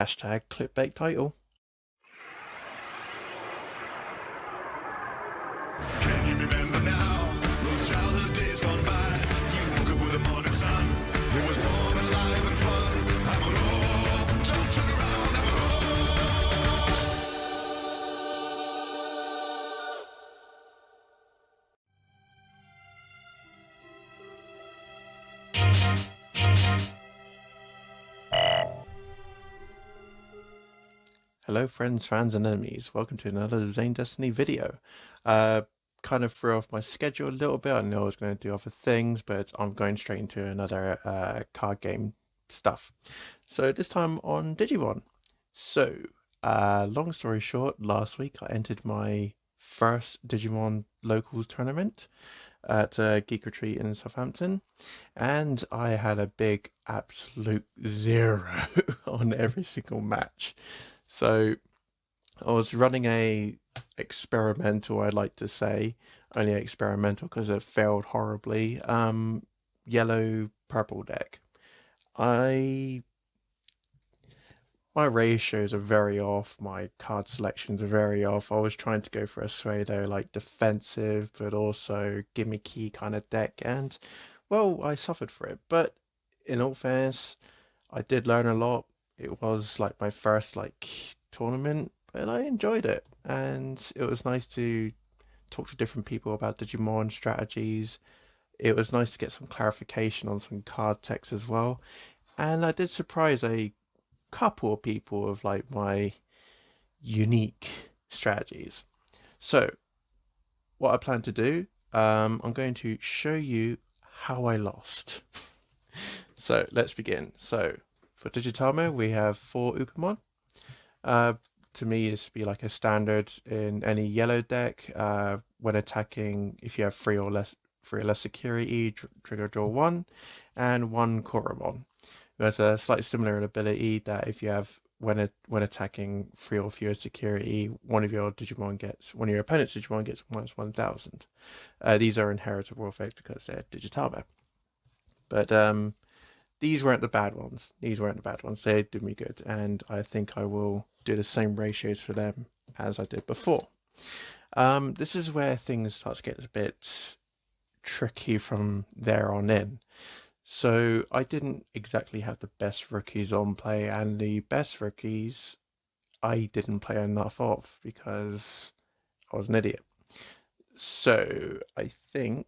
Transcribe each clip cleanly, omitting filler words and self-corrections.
Hashtag clickbait title. Can you remember now those childhood days gone by? You woke up with the morning sun. It was warm and alive and fun. I'm a roar. Don't turn around. I'm a roar. Hello friends, fans and enemies. Welcome to another Zane-Destiny video. Kind of threw off my schedule a little bit. I know I was going to do other things, but I'm going straight into another card game stuff. So this time on Digimon. So, long story short, last week I entered my first Digimon locals tournament at Geek Retreat in Southampton, and I had a big absolute zero on every single match. So I was running a experimental, I'd like to say, only experimental because it failed horribly. Yellow purple deck. I My ratios are very off. My card selections are very off. I was trying to go for a pseudo like defensive, but also gimmicky kind of deck, and well, I suffered for it. But in all fairness, I did learn a lot. It was like my first tournament, but I enjoyed it, and it was nice to talk to different people about Digimon strategies. It was nice to get some clarification on some card text as well, and I did surprise a couple of people of like my unique strategies. So, what I plan to do, I'm going to show you how I lost. So, let's begin. So, for Digitama, we have 4 Upamon. Uh, to me, this would be like a standard in any yellow deck. When attacking, if you have 3 or less security, trigger draw 1, and 1 Koromon. It has a slightly similar ability that if you have when attacking 3 or fewer security, one of your opponent's Digimon gets minus 1,000. These are inheritable effects because they're Digitama. But these weren't the bad ones. These weren't the bad ones. They did me good, and I think I will do the same ratios for them as I did before. This is where things start to get a bit tricky from there on in. So I didn't exactly have the best rookies on play, and the best rookies I didn't play enough of because I was an idiot. So I think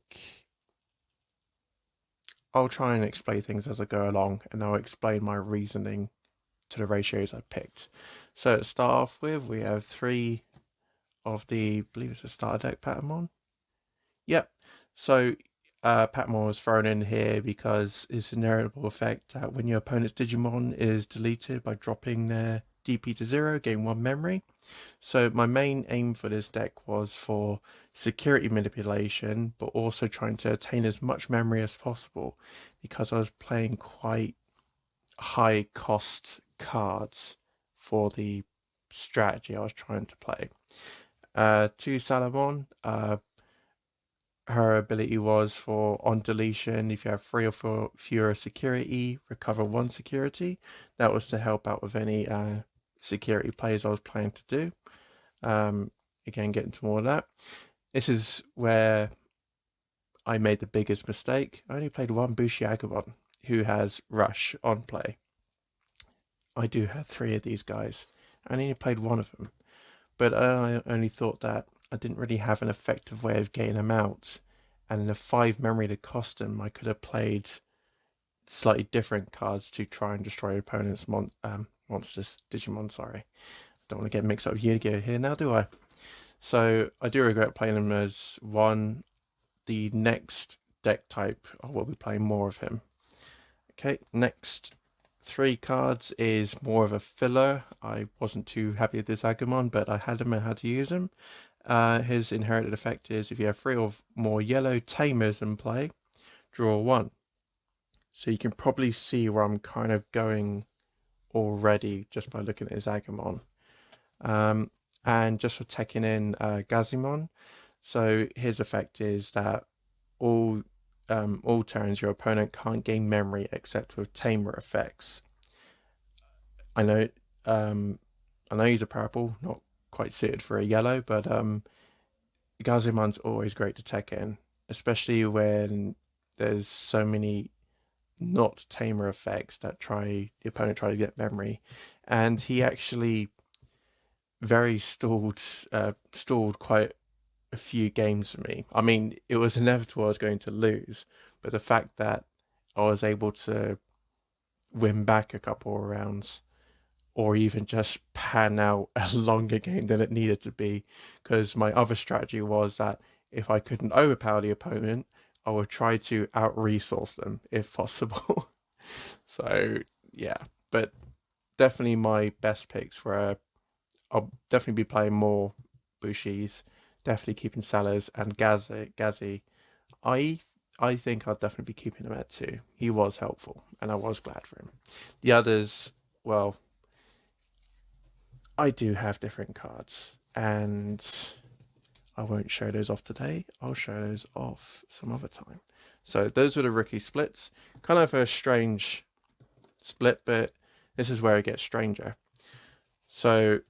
I'll try and explain things as I go along, and I'll explain my reasoning to the ratios I picked. So to start off with, we have 3 of the, I believe it's a starter deck Patamon. Yep. So Patamon was thrown in here because it's an inheritable effect that when your opponent's Digimon is deleted by dropping their DP to 0, gain 1 memory. So my main aim for this deck was for security manipulation, but also trying to attain as much memory as possible because I was playing quite high cost cards for the strategy I was trying to play. To Salamon, her ability was for on deletion, if you have 3 or fewer security, recover 1 security. That was to help out with any security plays I was planning to do. Again, get into more of that. This is where I made the biggest mistake. I only played 1 Bushiagumon who has Rush on play. I do have 3 of these guys. I only played 1 of them. But I only thought that I didn't really have an effective way of getting them out. And in a 5 memory to cost them, I could have played slightly different cards to try and destroy opponent's monsters. Digimon, sorry. Don't want to get mixed up with Yu-Gi-Oh here now, do I? So I do regret playing him as 1. The next deck type, I will be playing more of him. Okay, next 3 cards is more of a filler. I wasn't too happy with this Agumon, but I had him and had to use him. His inherited effect is if you have 3 or more yellow Tamers in play, draw 1. So you can probably see where I'm kind of going already just by looking at his Agumon. And just for taking in Gazimon, so his effect is that all turns your opponent can't gain memory except with Tamer effects. I know I know he's a purple, not quite suited for a yellow, but Gazumon's always great to tech in, especially when there's so many not tamer effects that try the opponent try to get memory, and he actually very stalled quite a few games for me. I mean, it was inevitable I was going to lose, but the fact that I was able to win back a couple of rounds or even just pan out a longer game than it needed to be, because my other strategy was that if I couldn't overpower the opponent, I would try to out resource them if possible. So yeah, but definitely my best picks were I'll definitely be playing more Bushis, definitely keeping Sellers and Gazzy. I I think I'll definitely be keeping him at 2. He was helpful, and I was glad for him. The others, well, I do have different cards, and I won't show those off today. I'll show those off some other time. So those were the rookie splits. Kind of a strange split, but this is where it gets stranger. So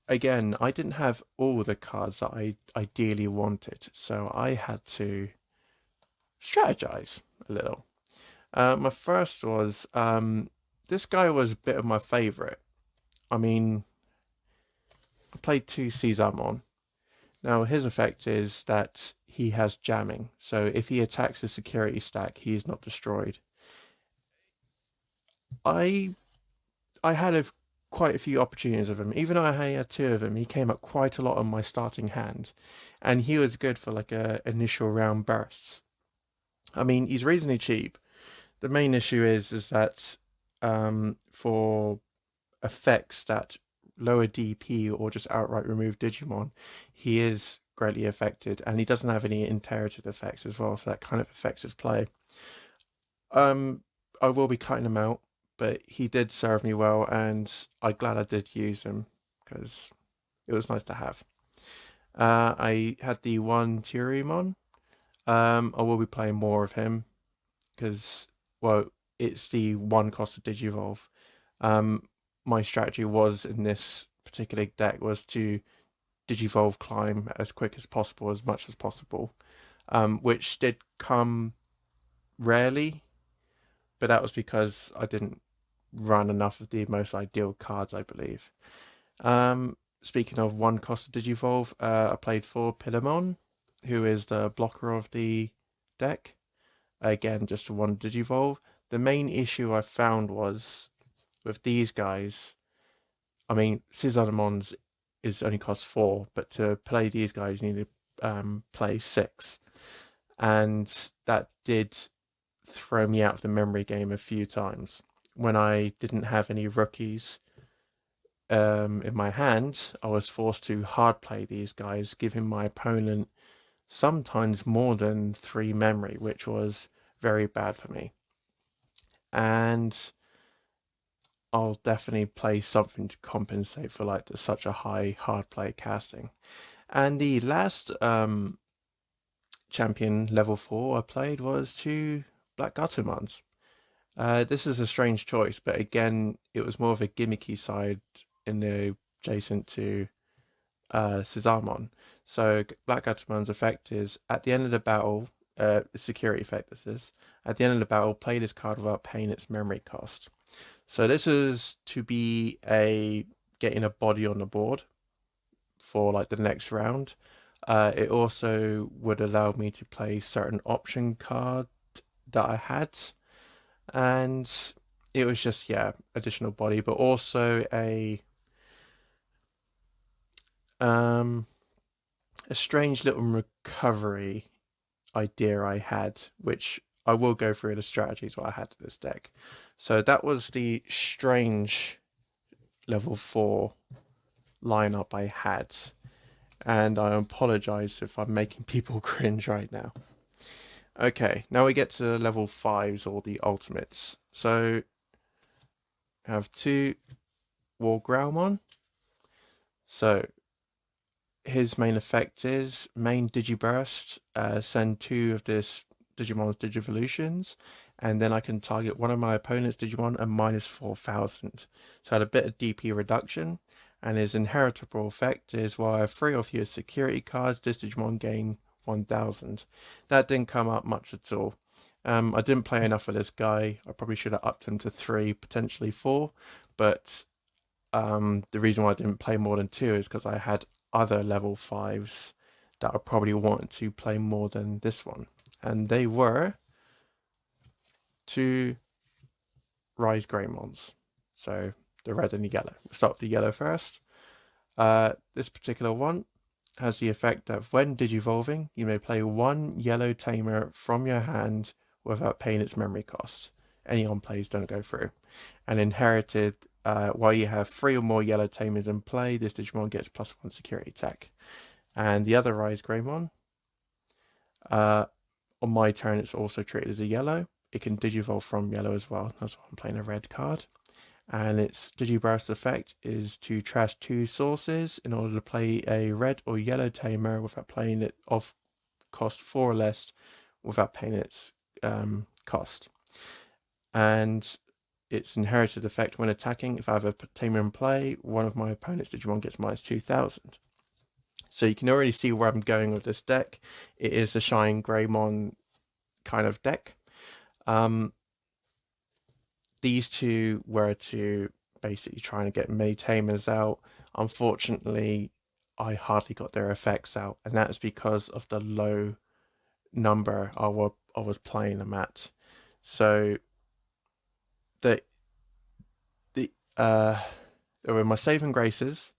again, I didn't have all the cards that I ideally wanted, so I had to strategize a little. My first was this guy was a bit of my favorite. I mean, I played 2 Caesarmon. Now, his effect is that he has jamming, so if he attacks a security stack, he is not destroyed. I I had quite a few opportunities of him. Even though I had 2 of him, he came up quite a lot on my starting hand, and he was good for like a initial round bursts. I mean, he's reasonably cheap. The main issue is that for effects that lower DP or just outright remove Digimon, he is greatly affected, and he doesn't have any inherited effects as well, so that kind of affects his play. Um, I will be cutting him out, but he did serve me well, and I'm glad I did use him because it was nice to have. I had the one Tyrion. I will be playing more of him because, well, it's the one cost of Digivolve. Um, my strategy was in this particular deck was to Digivolve climb as quick as possible, as much as possible, which did come rarely, but that was because I didn't run enough of the most ideal cards, I believe. Speaking of one cost of Digivolve, I played for Pillamon, who is the blocker of the deck. Again, just one Digivolve. The main issue I found was with these guys. I mean, Caesarmon's is only cost 4, but to play these guys, you need to play 6, and that did throw me out of the memory game a few times when I didn't have any rookies in my hand. I was forced to hard play these guys, giving my opponent sometimes more than 3 memory, which was very bad for me. And I'll definitely play something to compensate for like such a high hard play casting. And the last champion level 4 I played was 2 Black Guttermons. This is a strange choice, but again, it was more of a gimmicky side in the adjacent to Caesarmon. So Black Guttermon's effect is at the end of the battle, security effect this is, at the end of the battle, play this card without paying its memory cost. So this is to be a getting a body on the board for like the next round. It also would allow me to play certain option card that I had, and it was just additional body, but also um a strange little recovery idea I had, which I will go through the strategies what I had to this deck. So that was the strange level 4 lineup I had, and I apologize if I'm making people cringe right now. Okay, now we get to level 5s or the ultimates. So I have 2 Wargreymon. So his main effect is main Digiburst, send 2 of this Digimon's Digivolutions, and then I can target one of my opponent's Digimon and minus 4,000. So I had a bit of DP reduction, and his inheritable effect is while I have 3 of your security cards, this Digimon gain 1,000. That didn't come up much at all. I didn't play enough of this guy. I probably should have upped him to 3, potentially 4, but the reason why I didn't play more than 2 is because I had other level 5s that I probably wanted to play more than this one. And they were 2 Rise Greymons. So the red and the yellow. We'll start with the yellow first. This particular one has the effect that when digivolving, you may play 1 yellow tamer from your hand without paying its memory cost. Any on plays don't go through. And inherited, while you have 3 or more yellow tamers in play, this Digimon gets +1 security attack. And the other Rise Greymon, on my turn, it's also treated as a yellow. It can digivolve from yellow as well. That's why I'm playing a red card. And its Digiburst effect is to trash 2 sources in order to play a red or yellow tamer without playing it of cost 4 or less without paying its cost. And its inherited effect when attacking, if I have a tamer in play, one of my opponent's Digimon gets minus 2,000. So you can already see where I'm going with this deck. It is a Shine Greymon kind of deck. These two were to basically trying to get many tamers out. Unfortunately, I hardly got their effects out, and that's because of the low number I was playing them at. So the they were my saving graces,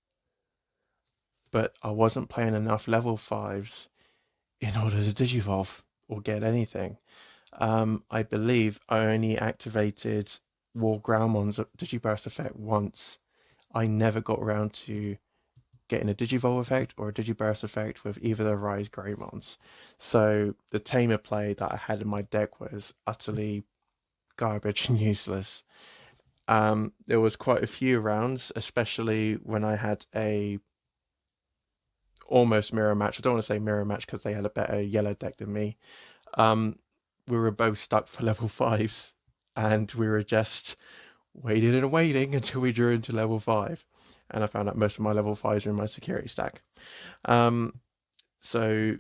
but I wasn't playing enough level 5s in order to digivolve or get anything. I believe I only activated Wargreymon's Digiburst effect once. I never got around to getting a Digivolve effect or a Digiburst effect with either the Rise Greymons. So the tamer play that I had in my deck was utterly garbage and useless. There was quite a few rounds, especially when I had a almost mirror match. I don't want to say mirror match because they had a better yellow deck than me. We were both stuck for level 5s, and we were just waiting and waiting until we drew into level 5. And I found out most of my level 5s are in my security stack. So,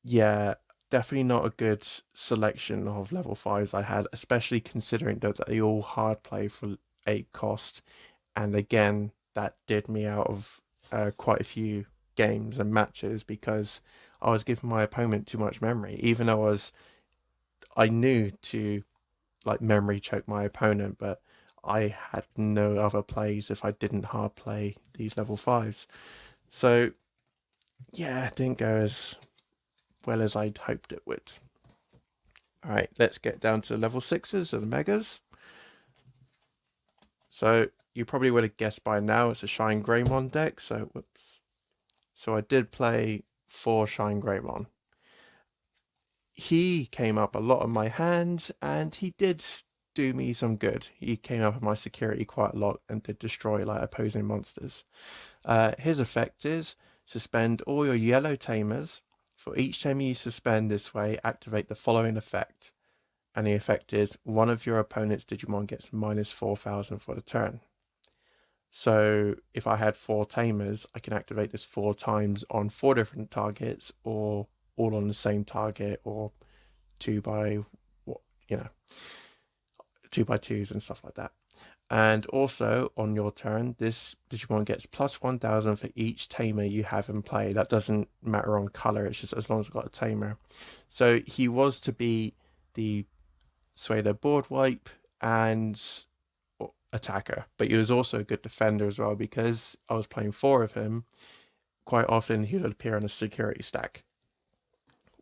yeah, definitely not a good selection of level 5s I had, especially considering that they all hard play for 8 cost. And again, that did me out of quite a few games and matches because I was giving my opponent too much memory, even though I knew to like memory choke my opponent, but I had no other plays if I didn't hard play these level 5s. So yeah, it didn't go as well as I'd hoped it would. Alright, let's get down to level 6s of the Megas. So you probably would have guessed by now it's a Shine Greymon deck, so whoops. So I did play 4 Shine Greymon. He came up a lot on my hands, and he did do me some good. He came up on my security quite a lot and did destroy like opposing monsters. His effect is suspend all your yellow tamers. For each tamer you suspend this way, activate the following effect. And the effect is one of your opponent's Digimon gets minus 4,000 for the turn. So if I had 4 tamers, I can activate this 4 times on 4 different targets, or all on the same target, or 2 by 2x2s and stuff like that. And also on your turn, this Digimon gets plus 1,000 for each tamer you have in play. That doesn't matter on color, it's just as long as I've got a tamer. So he was to be the Suedo board wipe and attacker, but he was also a good defender as well, because I was playing 4 of him. Quite often he would appear on a security stack,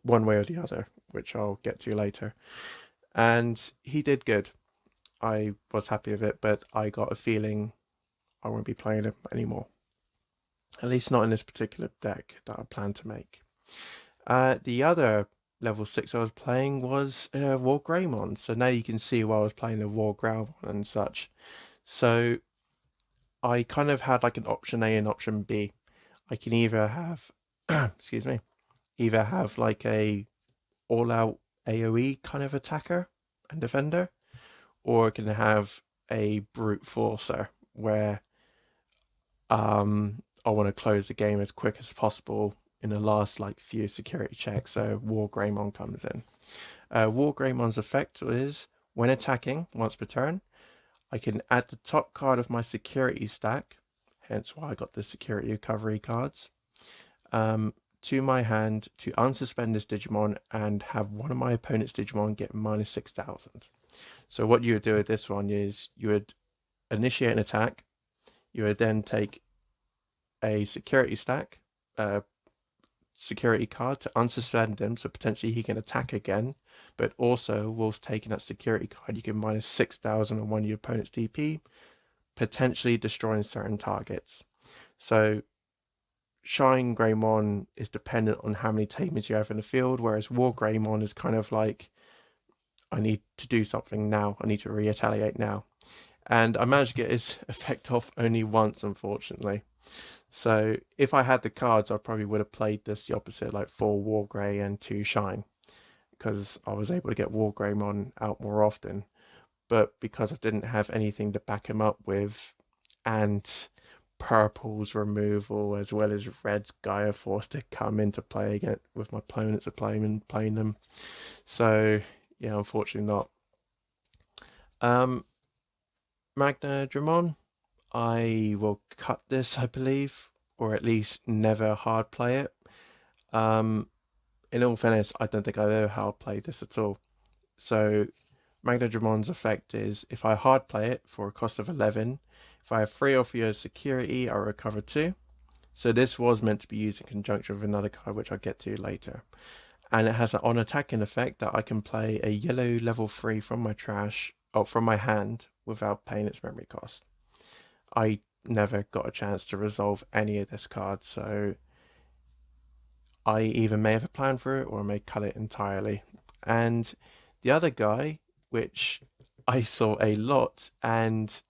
one way or the other, which I'll get to later. And he did good. I was happy with it, but I got a feeling I won't be playing him anymore. At least not in this particular deck that I plan to make. The other level 6 I was playing was Wargreymon. So now you can see why I was playing the Wargreymon and such. So I kind of had like an option A and option B. I can either have, excuse me, either have like a all-out AoE kind of attacker and defender, or it can have a brute forcer where I want to close the game as quick as possible in the last like few security checks. So Wargreymon comes in. Wargreymon's effect is when attacking once per turn, I can add the top card of my security stack, hence why I got the security recovery cards, to my hand to unsuspend this Digimon and have one of my opponent's Digimon get minus 6,000. So what you would do with this one is you would initiate an attack, you would then take a security stack, security card to unsuspend him, so potentially he can attack again, but also whilst taking that security card, you can minus 6,000 on one of your opponent's DP, potentially destroying certain targets. So Shine Greymon is dependent on how many Tamers you have in the field, whereas War Greymon is kind of like, I need to do something now, I need to retaliate now. And I managed to get his effect off only once, unfortunately. So if I had the cards, I probably would have played this the opposite, like 4 Wargrey and 2 Shine, because I was able to get Wargreymon out more often. But because I didn't have anything to back him up with, and Purple's removal as well as Red's Gaia Force to come into play again with my opponents are playing them. So yeah, unfortunately not. Magna Dramon, I will cut this, I believe, or at least never hard play it. In all fairness, I don't think I've ever hard played this at all. So Magnadramon's effect is if I hard play it for a cost of 11, if I have 3 off your security, I recover 2. So this was meant to be used in conjunction with another card, which I'll get to later. And it has an on attacking effect that I can play a yellow level 3 from my trash, or from my hand, without paying its memory cost. I never got a chance to resolve any of this card, so I either may have a plan for it or I may cut it entirely. And the other guy, which I saw a lot, and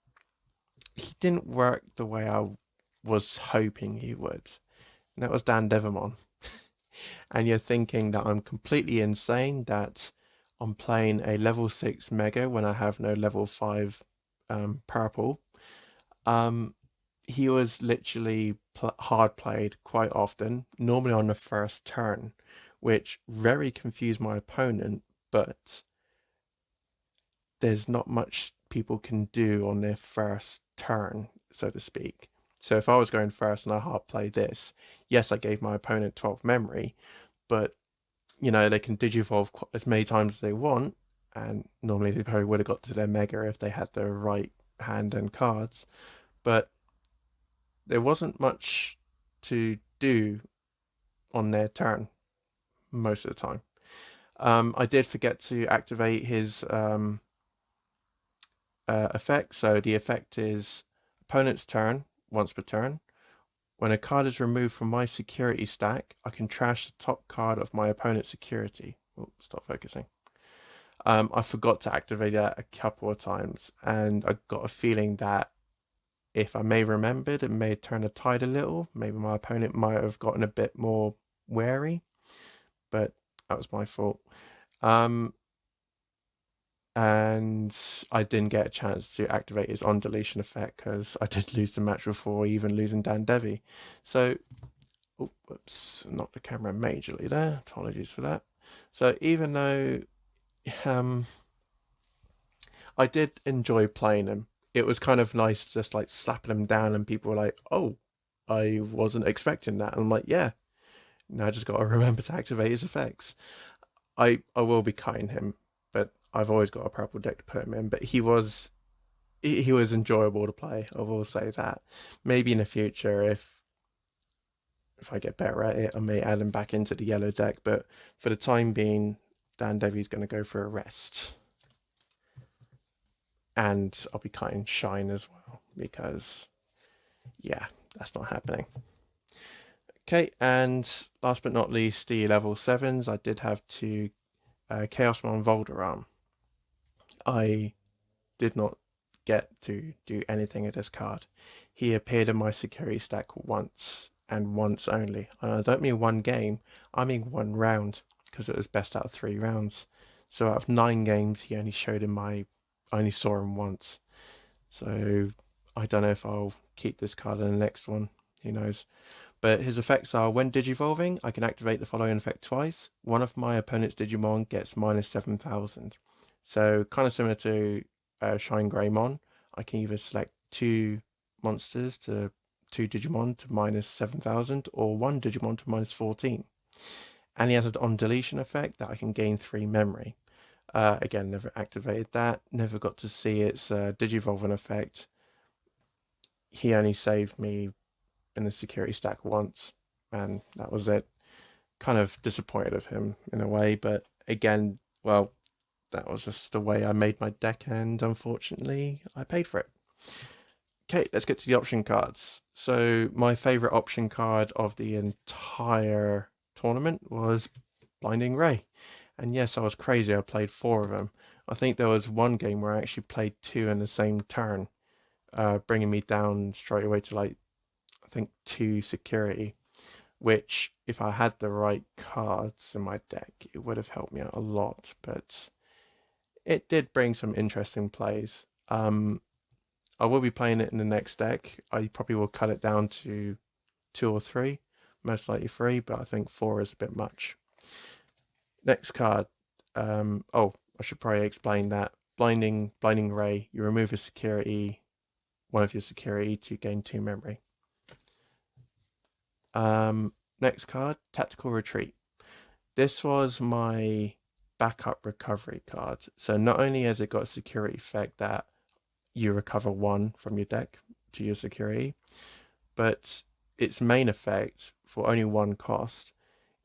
he didn't work the way I was hoping he would. And that was Dan Devamon. And you're thinking that I'm completely insane, that I'm playing a level 6 Mega when I have no level 5 purple. He was literally hard played quite often, normally on the first turn, which very confused my opponent, but there's not much people can do on their first turn, so to speak. So if I was going first and I hard play this, yes, I gave my opponent 12 memory, but you know, they can digivolve as many times as they want, and normally they probably would have got to their mega if they had the right hand and cards, but there wasn't much to do on their turn most of the time. I did forget to activate his effect. So the effect is opponent's turn, once per turn. When a card is removed from my security stack, I can trash the top card of my opponent's security. Oh, stop focusing. I forgot to activate that a couple of times, and I got a feeling that if I may have remembered, it may have turned the tide a little. Maybe my opponent might have gotten a bit more wary, but that was my fault. And I didn't get a chance to activate his on deletion effect because I did lose the match before even losing Dan Devi. So, oh, whoops, knocked the camera majorly there. Apologies for that. So even though I did enjoy playing him, it was kind of nice just like slapping him down and people were like, oh, I wasn't expecting that. And I'm like, yeah, now I just got to remember to activate his effects. I will be cutting him, but I've always got a purple deck to put him in. But he was enjoyable to play. I will say that. Maybe in the future, if I get better at it, I may add him back into the yellow deck. But for the time being, Dan Devi's going to go for a rest, and I'll be cutting Shine as well because yeah, that's not happening. Okay, and last but not least, the level 7s. I did have two Chaosmon Volderam. I did not get to do anything with this card. He appeared in my security stack once and once only. And I don't mean one game, I mean one round because it was best out of 3 rounds. So out of 9 games, he only showed him I only saw him once. So I don't know if I'll keep this card in the next one. Who knows? But his effects are: when digivolving, I can activate the following effect twice. One of my opponent's Digimon gets minus 7,000. So kind of similar to Shine Greymon. I can either select two monsters to two Digimon to minus 7,000 or one Digimon to minus 14. And he has an on deletion effect that I can gain 3 memory. Again, never activated that. Never got to see its Digivolving effect. He only saved me in the security stack once, and that was it. Kind of disappointed of him in a way, but again, well, that was just the way I made my deck, and unfortunately, I paid for it. Okay, let's get to the option cards. So, my favorite option card of the entire tournament was Blinding Ray. And yes, I was crazy. I played 4 of them. I think there was one game where I actually played 2 in the same turn, bringing me down straight away to like, I think 2 security, which if I had the right cards in my deck, it would have helped me out a lot. But it did bring some interesting plays. I will be playing it in the next deck. I probably will cut it down to 2 or 3, most likely 3, but I think 4 is a bit much. Next card. Oh, I should probably explain that. Blinding Ray. You remove a security, one of your security to gain 2 memory. Next card, Tactical Retreat. This was my backup recovery card. So not only has it got a security effect that you recover 1 from your deck to your security, but its main effect for only 1 cost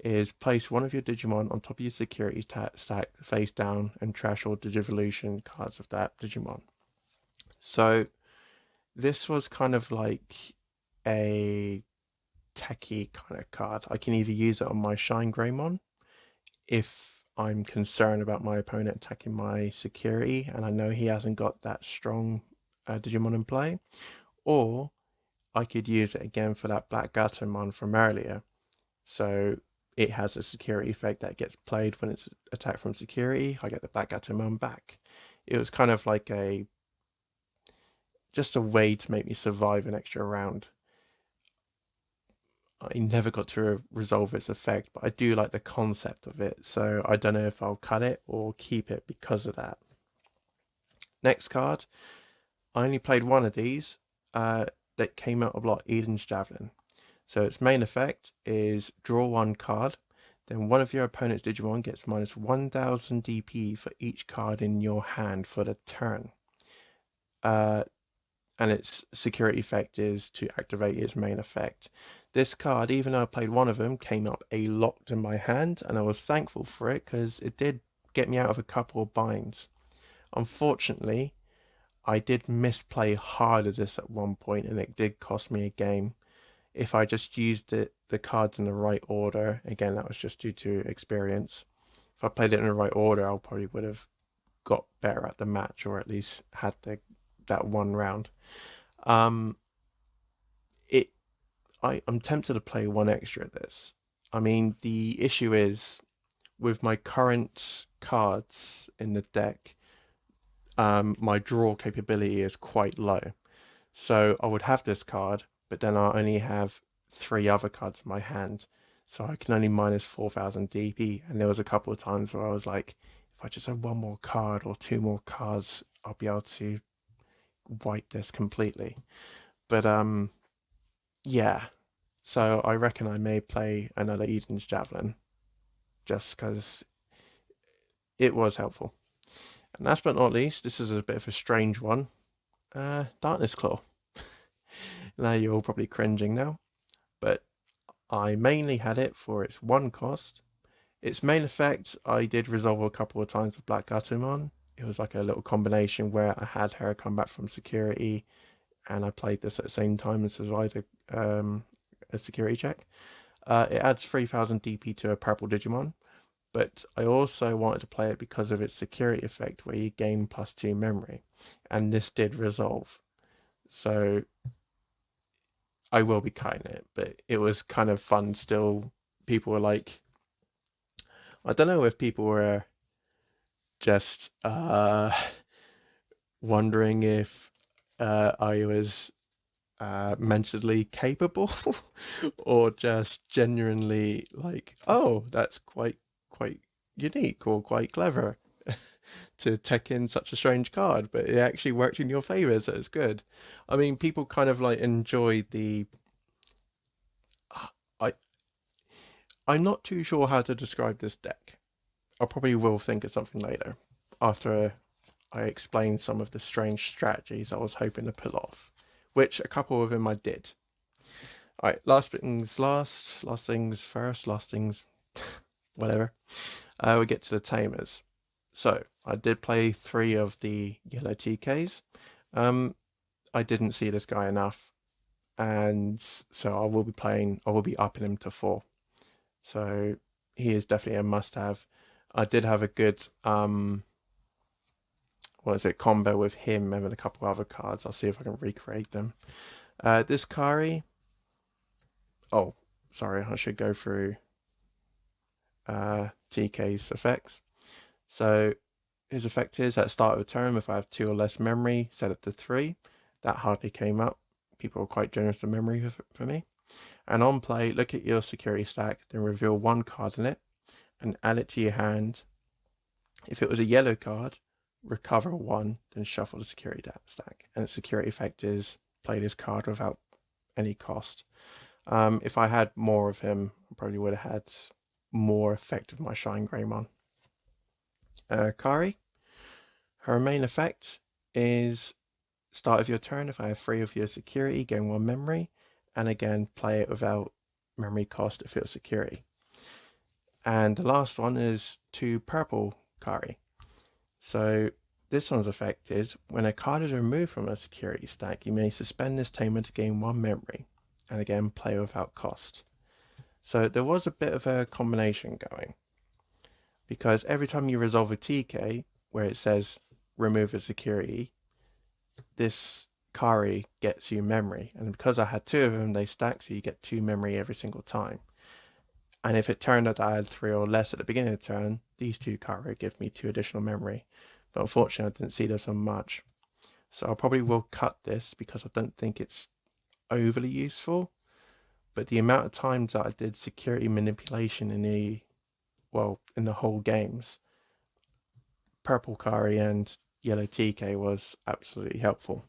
is place one of your Digimon on top of your security stack face down and trash all Digivolution cards of that Digimon. So this was kind of like a techie kind of card. I can either use it on my Shine Greymon if I'm concerned about my opponent attacking my security and I know he hasn't got that strong Digimon in play, or I could use it again for that Black Gatomon from earlier. So it has a security effect that gets played when it's attacked from security. I get the Black Gatomon back. It was kind of like just a way to make me survive an extra round. I never got to resolve its effect, but I do like the concept of it, so I don't know if I'll cut it or keep it because of that. Next card, I only played one of these that came out a lot, Eden's Javelin. So its main effect is draw 1 card, then one of your opponent's Digimon gets minus 1000 DP for each card in your hand for the turn. And its security effect is to activate its main effect. This card, even though I played one of them, came up a lot in my hand, and I was thankful for it because it did get me out of a couple of binds. Unfortunately, I did misplay hard at this at one point, and it did cost me a game. If I just used the cards in the right order, again, that was just due to experience. If I played it in the right order, I probably would have got better at the match, or at least had that one round. Um, it I'm tempted to play 1 extra of this. I mean, the issue is with my current cards in the deck, my draw capability is quite low. So I would have this card, but then I only have 3 other cards in my hand. So I can only minus 4,000 DP. And there was a couple of times where I was like, if I just have 1 more card or 2 more cards, I'll be able to wipe this completely. But yeah. So I reckon I may play another Eden's Javelin just because it was helpful. And last but not least, this is a bit of a strange one. Darkness Claw. Now you're all probably cringing now, but I mainly had it for its 1 cost. Its main effect, I did resolve a couple of times with Black Gatomon. It was like a little combination where I had her come back from security, and I played this at the same time and survived a security check. It adds 3000 DP to a purple Digimon, but I also wanted to play it because of its security effect where you gain +2 memory, and this did resolve. So I will be cutting it, but it was kind of fun still. People were like, I don't know if people were just wondering if I was mentally capable or just genuinely like, oh, that's quite unique or quite clever to tech in such a strange card, but it actually worked in your favor, so it's good. I mean, people kind of like enjoy the. I I'm not too sure how to describe this deck. I probably will think of something later after I explain some of the strange strategies I was hoping to pull off, which a couple of them I did. All right, last things last, last things first, last things whatever. We get to the Tamers. So I did play 3 of the yellow TKs. Um, I didn't see this guy enough, and so I will be playing. I will be upping him to 4. So he is definitely a must-have. I did have a good what is it, combo with him and a couple other cards. I'll see if I can recreate them. This Kari. Oh, sorry, I should go through TK's effects. So his effect is at the start of a turn, if I have 2 or less memory, set it to 3. That hardly came up. People are quite generous of memory for me. And on play, look at your security stack, then reveal 1 card in it and add it to your hand. If it was a yellow card, recover 1, then shuffle the security stack. And its security effect is play this card without any cost. If I had more of him, I probably would have had more effect with my Wargreymon. Kari, her main effect is start of your turn. If I have 3 of your security, gain 1 memory, and again play it without memory cost if it was security. And the last one is 2 purple Kari. So this one's effect is when a card is removed from a security stack, you may suspend this tamer to gain 1 memory, and again play without cost. So there was a bit of a combination going, because every time you resolve a TK where it says remove a security, this Kari gets you memory, and because I had 2 of them, they stack, so you get 2 memory every single time. And if it turned out I had 3 or less at the beginning of the turn, these 2 Kari give me 2 additional memory. But unfortunately, I didn't see this on much. So I probably will cut this because I don't think it's overly useful. But the amount of times that I did security manipulation in the whole games, purple Kari and yellow TK was absolutely helpful.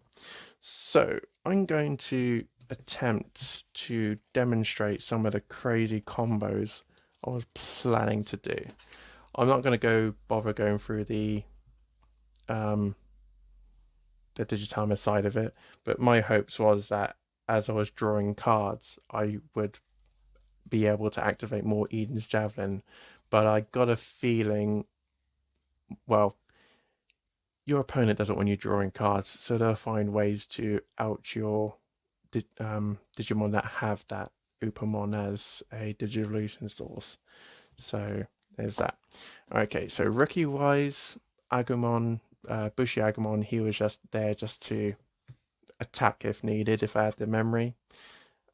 So I'm going to attempt to demonstrate some of the crazy combos I was planning to do. I'm not going to bother going through the Digitamer side of it, but my hopes was that as I was drawing cards, I would be able to activate more Eden's Javelin. But I got a feeling, well, your opponent doesn't want you drawing cards, so they'll find ways to out your Digimon that have that Upamon as a Digivolution source. So there's that. Okay, so rookie wise, Agumon, Bushi Agumon, he was just there just to attack if needed, if I had the memory.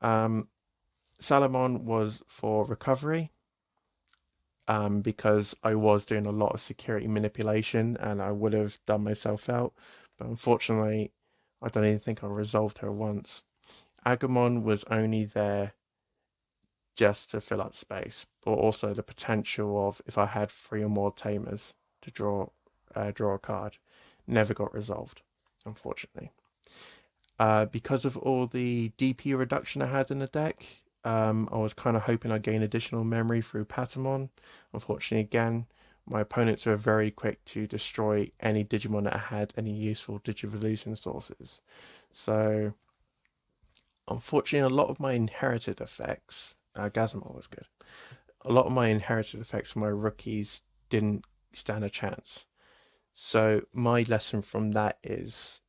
Salamon was for recovery, because I was doing a lot of security manipulation and I would have done myself out, but unfortunately, I don't even think I resolved her once. Agumon was only there just to fill up space, but also the potential of if I had 3 or more Tamers to draw a card, never got resolved, unfortunately. Because of all the DP reduction I had in the deck, I was kind of hoping I'd gain additional memory through Patamon. Unfortunately, again, my opponents were very quick to destroy any Digimon that had any useful Digivolution sources. So, unfortunately, a lot of my inherited effects, Gazamon was good. A lot of my inherited effects from my rookies didn't stand a chance. So my lesson from that is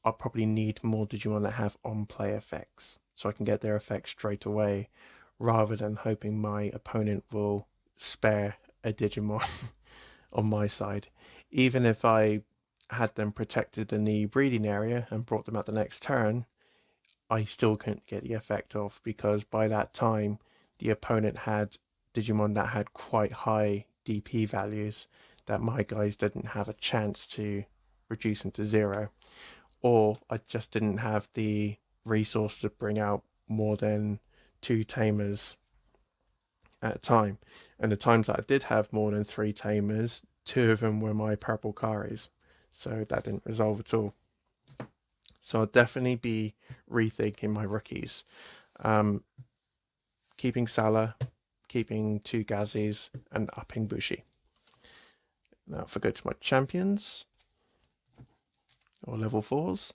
I'll probably need more Digimon that have on-play effects, so I can get their effects straight away, rather than hoping my opponent will spare a Digimon on my side. Even if I had them protected in the breeding area and brought them out the next turn, I still couldn't get the effect off, because by that time the opponent had Digimon that had quite high DP values that my guys didn't have a chance to reduce them to 0, or I just didn't have the resource to bring out more than 2 Tamers at a time. And the times that I did have more than 3 Tamers, 2 of them were my purple Karis. So that didn't resolve at all. So I'll definitely be rethinking my rookies. Um, Keeping Salah, keeping 2 Gazis, and upping Bushi. Now if I go to my champions, or level 4s,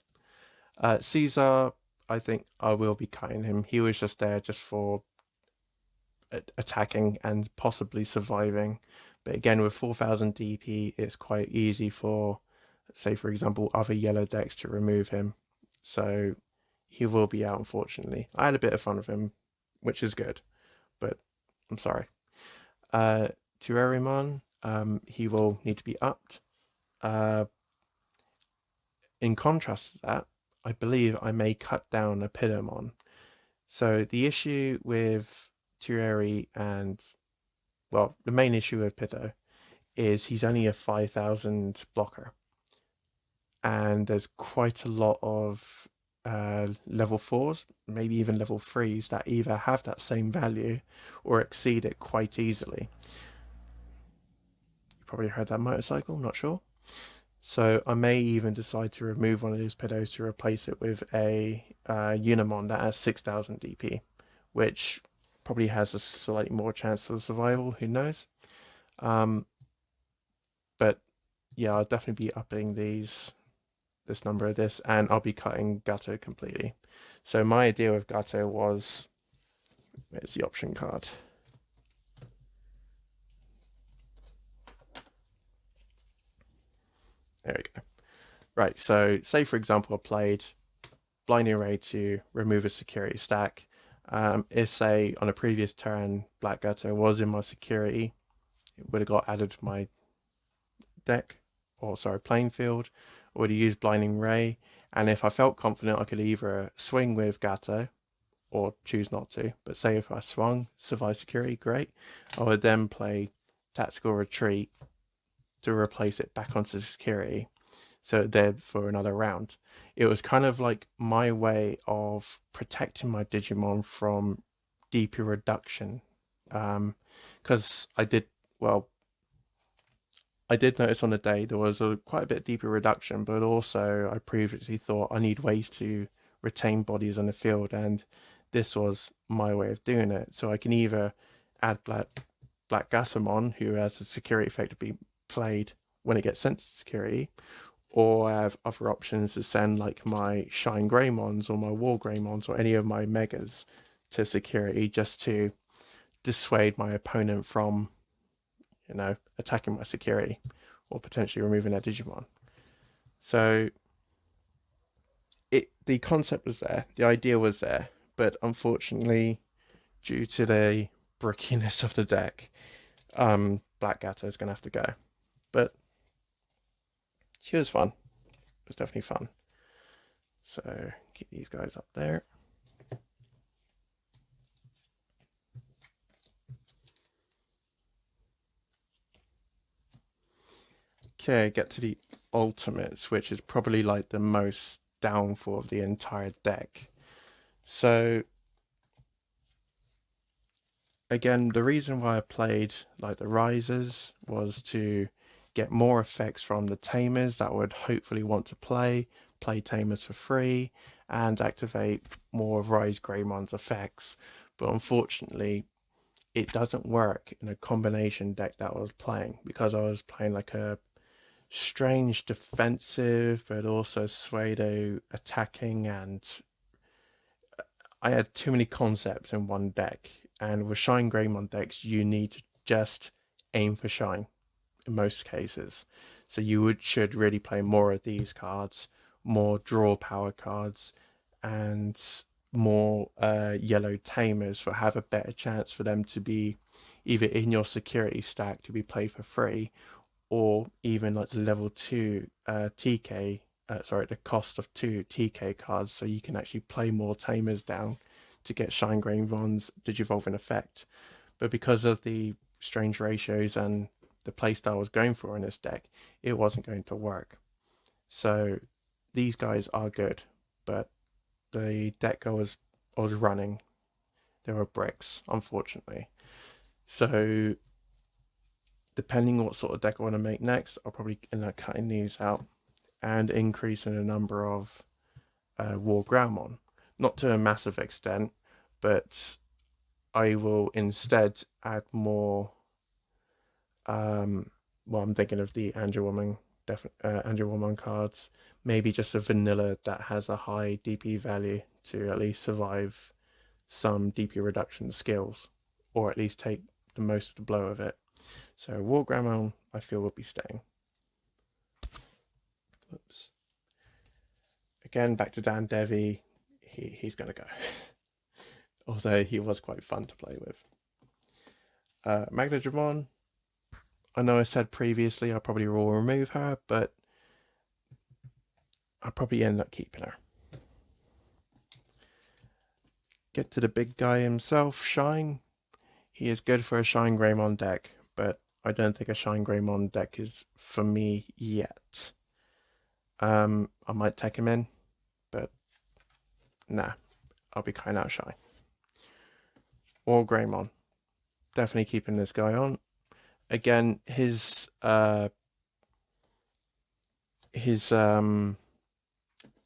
Caesar, I think I will be cutting him. He was just there just for attacking and possibly surviving. But again, with 4000 DP, it's quite easy for, say, for example, other yellow decks to remove him. So he will be out, unfortunately. I had a bit of fun with him, which is good, but I'm sorry. Wargreymon, he will need to be upped. In contrast to that, I believe I may cut down a Pidomon. So the issue with Tueri and, well, the main issue with Pitto is he's only a 5000 blocker. And there's quite a lot of level 4s, maybe even level 3s, that either have that same value or exceed it quite easily. You probably heard that motorcycle, not sure. So I may even decide to remove one of those pedos to replace it with a Unimon that has 6000 DP, which probably has a slightly more chance of survival, who knows. But yeah, I'll definitely be upping this number of this, and I'll be cutting Gato completely. So my idea with Gato was, where's the option card? There we go. Right, so say for example I played Blinding Ray to remove a security stack. If say on a previous turn Black Gato was in my security, it would have got added to my deck, or sorry, playing field. I would have used Blinding Ray, and if I felt confident I could either swing with Gato or choose not to. But say if I swung, survive security, great. I would then play Tactical Retreat to replace it back onto security, so there for another round. It was kind of like my way of protecting my Digimon from DP reduction, because I did notice on the day there was quite a bit of DP reduction, but also I previously thought I need ways to retain bodies on the field, and this was my way of doing it. So I can either add Black Gasamon, who has a security effect to be played when it gets sent to security, or I have other options to send like my Shine Greymons or my Wargreymons or any of my Megas to security, just to dissuade my opponent from, attacking my security or potentially removing their Digimon. So the concept was there, the idea was there, but unfortunately, due to the brickiness of the deck, Black Gato is going to have to go. But she was fun. It was definitely fun. So keep these guys up there. Okay, get to the ultimates, which is probably like the most downfall of the entire deck. So again, the reason why I played like the Risers was to get more effects from the Tamers that would hopefully want to play Tamers for free, and activate more of Wargreymon's effects. But unfortunately, it doesn't work in a combination deck that I was playing, because I was playing like a strange defensive but also pseudo attacking, and I had too many concepts in one deck. And with Shine Greymon decks, you need to just aim for Shine in most cases. So you should really play more of these cards, more draw power cards, and more yellow Tamers, for have a better chance for them to be either in your security stack to be played for free, or even like the level 2 TK, the cost of 2 TK cards, so you can actually play more Tamers down to get Shine Greymon's Digivolve in effect. But because of the strange ratios and the playstyle I was going for in this deck, it wasn't going to work. So these guys are good, but the deck I was running, there were bricks, unfortunately. So depending on what sort of deck I want to make next, I'll probably end up cutting these out and increasing the number of Wargreymon. Not to a massive extent, but I will instead add more. Well, I'm thinking of the Angel Woman cards. Maybe just a vanilla that has a high DP value to at least survive some DP reduction skills, or at least take the most of the blow of it. So Wargreymon, I feel, will be staying. Oops. Again, back to Dan Devi. He's going to go. Although he was quite fun to play with. Magna Dramon, I know I said previously I probably will remove her, but I'll probably end up keeping her. Get to the big guy himself, Shine. He is good for a Shine Greymon deck, but I don't think a Shine Greymon deck is for me yet. I might take him in, but nah, I'll be kind out Shine. Wargreymon, definitely keeping this guy on. Again, his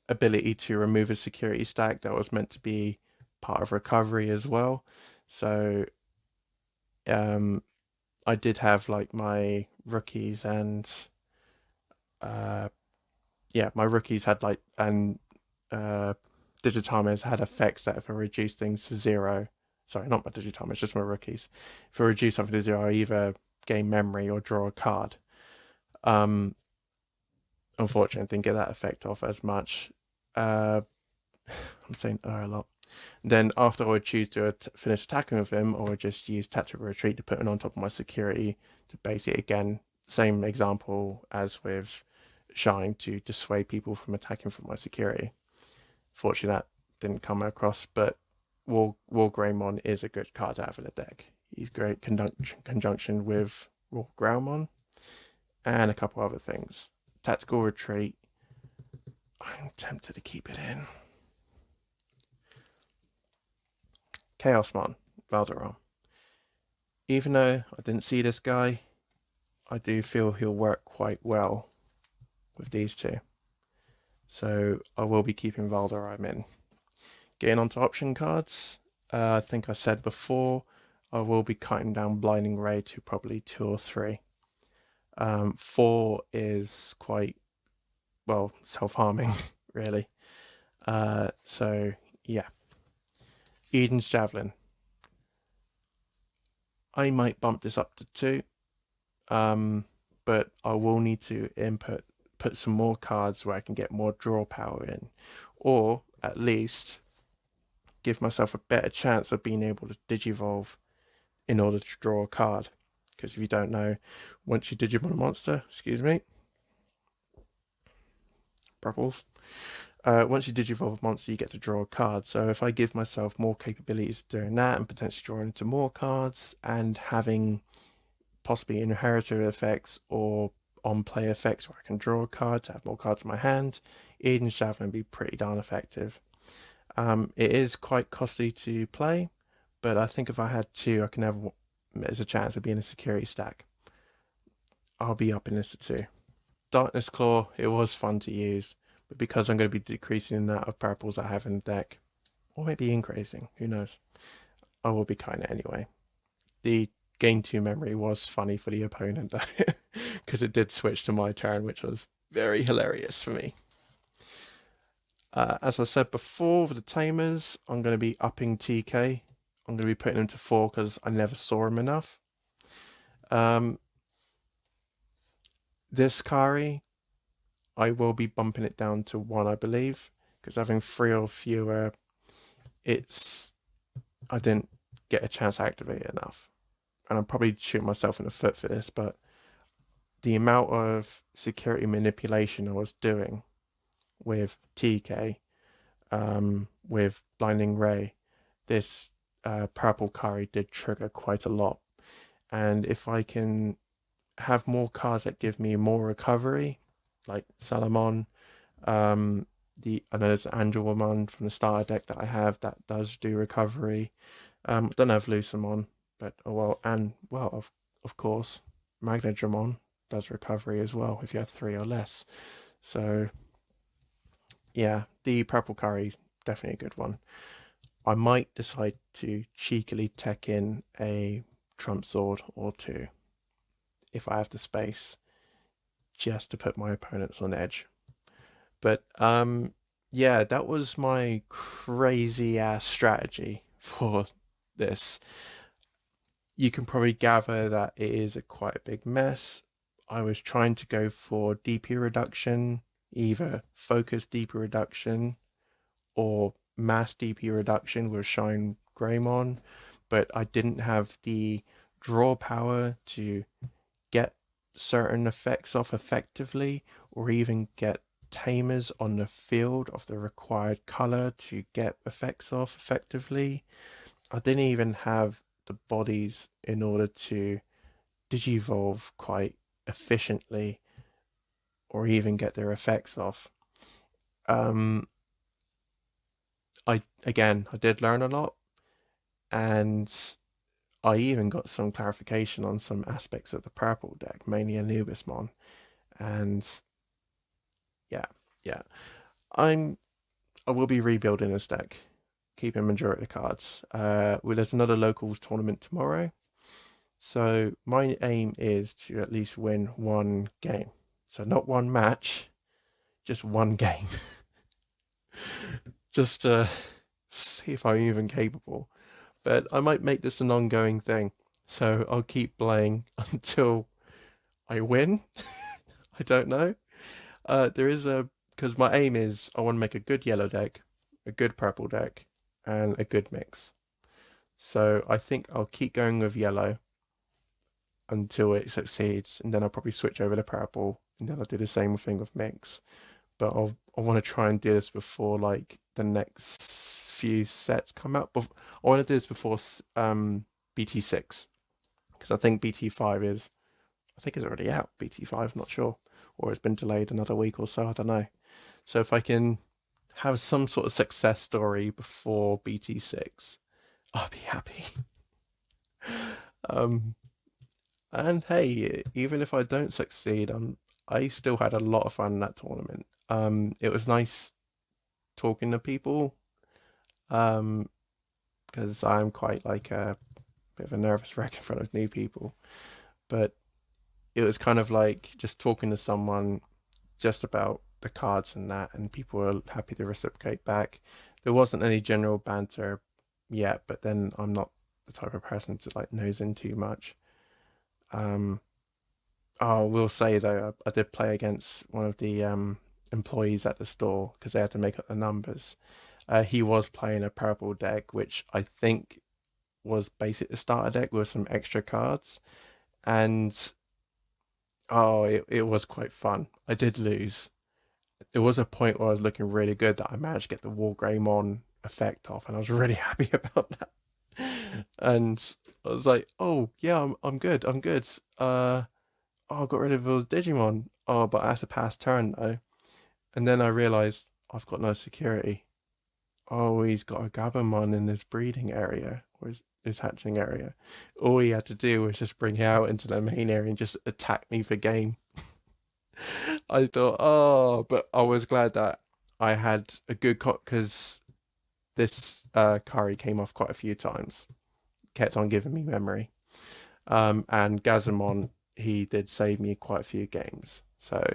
ability to remove a security stack that was meant to be part of recovery as well. So I did have like my rookies and my rookies had like and Digitamers had effects that if I reduce things to zero, sorry, not my Digitamers, just my rookies. If I reduce something to zero, I either gain memory or draw a card. Unfortunately, I didn't get that effect off as much. I'm saying a lot. Then after I would choose to finish attacking with him, I would just use tactical retreat to put him on top of my security to basically, again, same example as with Shine, to dissuade people from attacking from my security. Fortunately, that didn't come across, but Wargreymon is a good card to have in the deck. He's great conjunction with Wargreymon and a couple other things. Tactical retreat, I'm tempted to keep it in. Chaosmon, Valderon. Even though I didn't see this guy, I do feel he'll work quite well with these two. So I will be keeping Valderon in. Getting onto option cards, I think I said before, I will be cutting down Blinding Ray to probably 2 or 3. 4 is quite, well, self-harming, really. So, yeah. Eden's Javelin. I might bump this up to 2, but I will need to put some more cards where I can get more draw power in, or at least give myself a better chance of being able to digivolve in order to draw a card. Because if you don't know, once you Digimon a monster, excuse me, Brubbles, once you Digivolve a monster, you get to draw a card. So if I give myself more capabilities doing that and potentially drawing into more cards and having possibly inherited effects or on-play effects where I can draw a card to have more cards in my hand, Eden's Javelin would be pretty darn effective. It is quite costly to play, but I think if I had 2, I can have, there's a chance of being a security stack. I'll be up in this to 2. Darkness Claw, it was fun to use, but because I'm going to be decreasing the amount of purples I have in the deck, or maybe increasing, who knows, I will be kind of anyway. The gain 2 memory was funny for the opponent because it did switch to my turn, which was very hilarious for me. As I said before, with the Tamers, I'm going to be upping TK. I'm going to be putting him to 4 because I never saw him enough. This Kari, I will be bumping it down to 1, I believe, because having 3 or fewer, I didn't get a chance to activate it enough. And I'm probably shooting myself in the foot for this, but the amount of security manipulation I was doing with TK, with Blinding Ray, this purple Kari did trigger quite a lot. And if I can have more cards that give me more recovery, like Salamon. Um, I know there's Angelmon from the starter deck that I have that does do recovery. I don't have Lucamon, but oh well, and well, of course, Magnadramon does recovery as well if you have three or less. So yeah, the purple curry is definitely a good one. I might decide to cheekily tech in a trump sword or two if I have the space, just to put my opponents on edge. But yeah, that was my crazy ass strategy for this. You can probably gather that it is a quite a big mess. I was trying to go for DP reduction, either focus DP reduction or mass DP reduction with Shine Greymon, but I didn't have the draw power to get certain effects off effectively, or even get Tamers on the field of the required color to get effects off effectively. I didn't even have the bodies in order to digivolve quite efficiently or even get their effects off. Um, I did learn a lot, and I even got some clarification on some aspects of the purple deck, mainly Anubismon. And yeah, yeah, I'm I will be rebuilding this deck, keeping majority of the cards. Well, there's another locals tournament tomorrow, so my aim is to at least win one game. So not one match, just one game, just to see if I'm even capable. But I might make this an ongoing thing, so I'll keep playing until I win. I don't know. There is a because my aim is I want to make a good yellow deck, a good purple deck, and a good mix. So I think I'll keep going with yellow until it succeeds, and then I'll probably switch over to purple, and then I'll do the same thing with mix. But I want to try and do this before like the next few sets come out. But I want to do this before BT6 because I think BT5 is I think it's already out. BT5, I'm not sure, or it's been delayed another week or so. I don't know. So if I can have some sort of success story before BT6, I'll be happy. um, and hey, even if I don't succeed, I still had a lot of fun in that tournament. It was nice talking to people. Um, because I'm quite like a bit of a nervous wreck in front of new people. But it was kind of like just talking to someone just about the cards and that, and people were happy to reciprocate back. There wasn't any general banter yet, but then I'm not the type of person to like nose in too much. Um, I will say though, I did play against one of the employees at the store because they had to make up the numbers. He was playing a purple deck, which I think was basically the starter deck with some extra cards, and it was quite fun. I did lose. There was a point where I was looking really good that I managed to get the Wargreymon effect off, and I was really happy about that. And I was like, "Oh yeah, I'm good. I'm good. Oh, I got rid of those Digimon. Oh, but I have to pass turn though." And then I realized I've got no security. Oh, he's got a Gabumon in his breeding area or his hatching area. All he had to do was just bring it out into the main area and just attack me for game. I thought, oh, but I was glad that I had a good because this curry came off quite a few times, kept on giving me memory. And Gazamon, he did save me quite a few games. So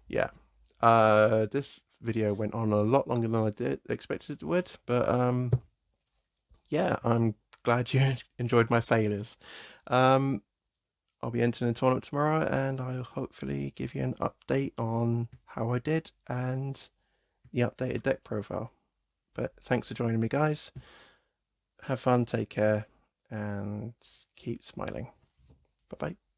yeah, this video went on a lot longer than I did expected it would, but yeah, I'm glad you enjoyed my failures. Um, I'll be entering the tournament tomorrow, and I'll hopefully give you an update on how I did and the updated deck profile. But thanks for joining me, guys. Have fun, take care, and keep smiling. Bye bye.